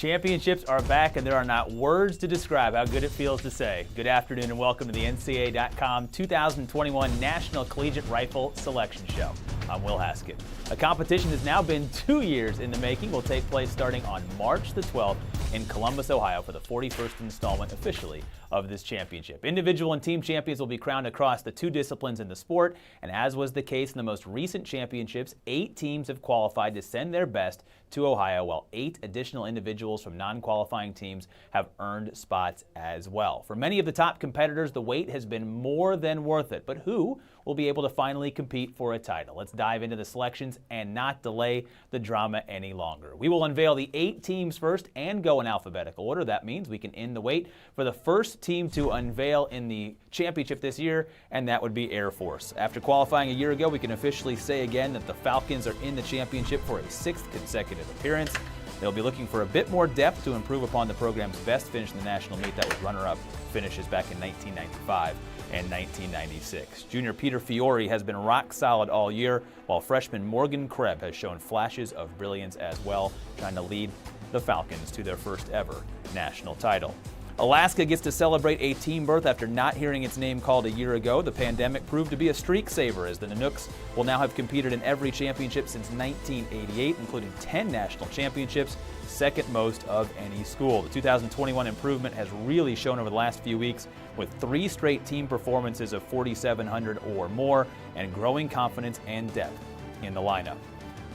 Championships are back, and there are not words to describe how good it feels to say. Good afternoon and welcome to the NCAA.com 2021 National Collegiate Rifle Selection Show. I'm Will Haskett. A competition has now been 2 years in the making. Will take place starting on March the 12th in Columbus, Ohio for the 41st installment officially of this championship. Individual and team champions will be crowned across the two disciplines in the sport, and as was the case in the most recent championships, 8 teams have qualified to send their best to Ohio, while 8 additional individuals from non-qualifying teams have earned spots as well. For many of the top competitors, the wait has been more than worth it, but who will be able to finally compete for a title? Let's dive into the selections and not delay the drama any longer. We will unveil the 8 teams first and go in alphabetical order. That means we can end the wait for the first team to unveil in the championship this year, and that would be Air Force. After qualifying a year ago, we can officially say again that the Falcons are in the championship for a 6th consecutive appearance. They'll be looking for a bit more depth to improve upon the program's best finish in the national meet. That was runner-up finishes back in 1995 and 1996. Junior Peter Fiore has been rock solid all year, while freshman Morgan Krebs has shown flashes of brilliance as well, trying to lead the Falcons to their first ever national title. Alaska gets to celebrate a team berth after not hearing its name called a year ago. The pandemic proved to be a streak saver, as the Nanooks will now have competed in every championship since 1988, including 10 national championships, second most of any school. The 2021 improvement has really shown over the last few weeks, with 3 straight team performances of 4,700 or more, and growing confidence and depth in the lineup.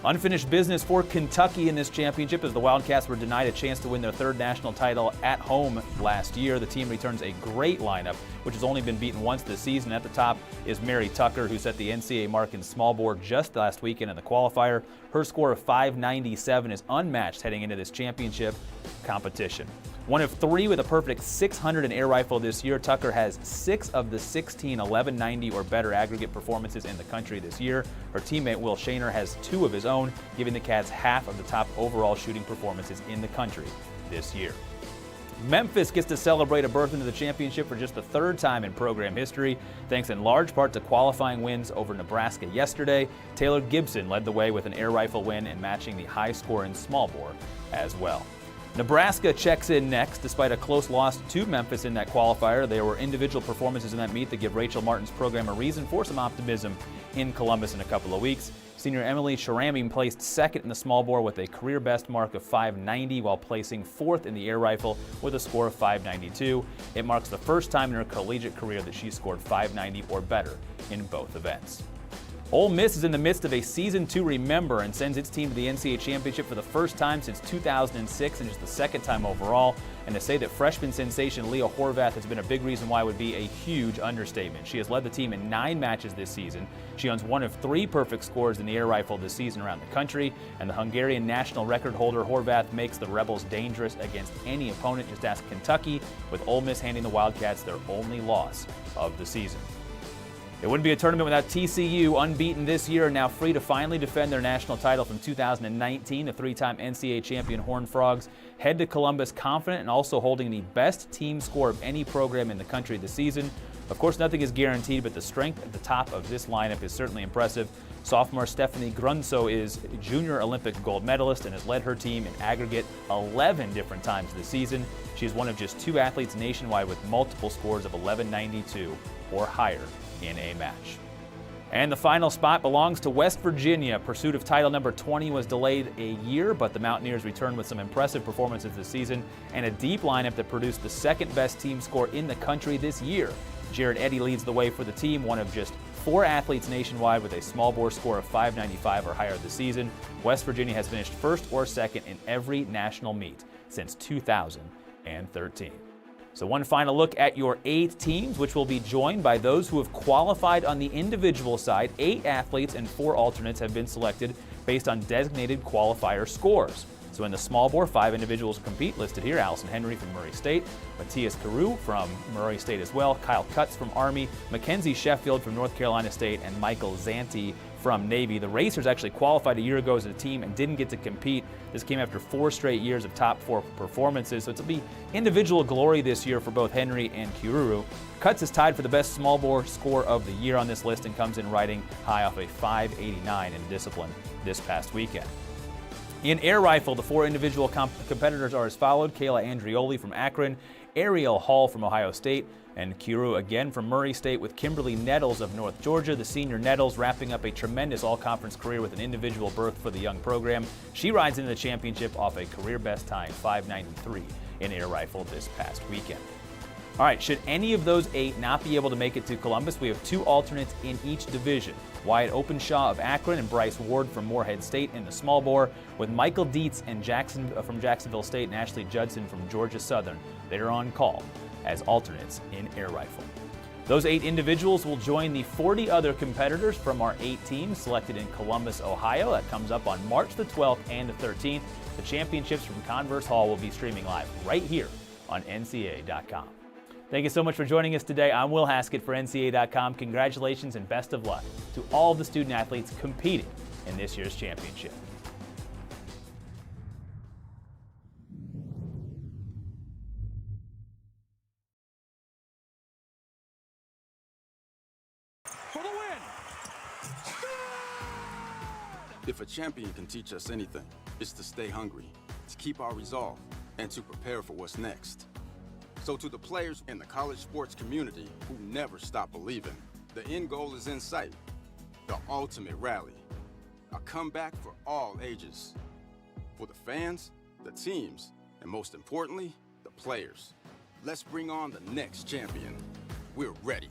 Unfinished business for Kentucky in this championship as the Wildcats were denied a chance to win their 3rd national title at home last year. The team returns a great lineup, which has only been beaten once this season. At the top is Mary Tucker, who set the NCAA mark in small bore just last weekend in the qualifier. Her score of 597 is unmatched heading into this championship competition. One of 3 with a perfect 600 in air rifle this year, Tucker has 6 of the 16 1190 or better aggregate performances in the country this year. Her teammate Will Shaner has 2 of his own, giving the Cats half of the top overall shooting performances in the country this year. Memphis gets to celebrate a berth into the championship for just the 3rd time in program history, thanks in large part to qualifying wins over Nebraska yesterday. Taylor Gibson led the way with an air rifle win and matching the high score in small bore as well. Nebraska checks in next. Despite a close loss to Memphis in that qualifier, there were individual performances in that meet that give Rachel Martin's program a reason for some optimism in Columbus in a couple of weeks. Senior Emily Sharamim placed 2nd in the small bore with a career best mark of 590, while placing 4th in the air rifle with a score of 592. It marks the first time in her collegiate career that she scored 590 or better in both events. Ole Miss is in the midst of a season to remember and sends its team to the NCAA championship for the first time since 2006 and just the 2nd time overall. And to say that freshman sensation Leah Horvath has been a big reason why would be a huge understatement. She has led the team in 9 matches this season. She owns 1 of 3 perfect scores in the air rifle this season around the country. And the Hungarian national record holder Horvath makes the Rebels dangerous against any opponent. Just ask Kentucky, with Ole Miss handing the Wildcats their only loss of the season. It wouldn't be a tournament without TCU, unbeaten this year, now free to finally defend their national title from 2019. The 3-time NCAA champion Horned Frogs head to Columbus confident and also holding the best team score of any program in the country this season. Of course, nothing is guaranteed, but the strength at the top of this lineup is certainly impressive. Sophomore Stephanie Grunso is a junior Olympic gold medalist and has led her team in aggregate 11 different times this season. She is one of just 2 athletes nationwide with multiple scores of 1192 or higher in a match. And the final spot belongs to West Virginia. Pursuit of title number 20 was delayed a year, but the Mountaineers returned with some impressive performances this season and a deep lineup that produced the 2nd best team score in the country this year. Jared Eddy leads the way for the team, one of just 4 athletes nationwide with a small bore score of 595 or higher this season. West Virginia has finished 1st or 2nd in every national meet since 2013. So one final look at your 8 teams, which will be joined by those who have qualified on the individual side. 8 athletes and 4 alternates have been selected based on designated qualifier scores. So in the small bore, 5 individuals compete, listed here. Allison Henry from Murray State, Matthias Carew from Murray State as well, Kyle Cutts from Army, Mackenzie Sheffield from North Carolina State, and Michael Zanti from Navy. The Racers actually qualified a year ago as a team and didn't get to compete. This came after 4 straight years of top 4 performances, so it'll be individual glory this year for both Henry and Kiruru. Cutts is tied for the best small bore score of the year on this list and comes in riding high off a 589 in discipline this past weekend. In air rifle, the 4 individual competitors are as followed: Kayla Andrioli from Akron, Ariel Hall from Ohio State, and Kiru again from Murray State, with Kimberly Nettles of North Georgia. The senior Nettles wrapping up a tremendous all-conference career with an individual berth for the young program. She rides into the championship off a career best time, 5:93 in air rifle this past weekend. All right, should any of those 8 not be able to make it to Columbus, we have 2 alternates in each division. Wyatt Openshaw of Akron and Bryce Ward from Morehead State in the small bore, with Michael Dietz and from Jacksonville State and Ashley Judson from Georgia Southern. They are on call as alternates in air rifle. Those 8 individuals will join the 40 other competitors from our 8 teams selected in Columbus, Ohio. That comes up on March the 12th and the 13th. The championships from Converse Hall will be streaming live right here on NCAA.com. Thank you so much for joining us today. I'm Will Haskett for NCAA.com. Congratulations and best of luck to all of the student athletes competing in this year's championship. For the win! If a champion can teach us anything, it's to stay hungry, to keep our resolve, and to prepare for what's next. So to the players in the college sports community who never stop believing, the end goal is in sight, the ultimate rally, a comeback for all ages. For the fans, the teams, and most importantly, the players. Let's bring on the next champion. We're ready.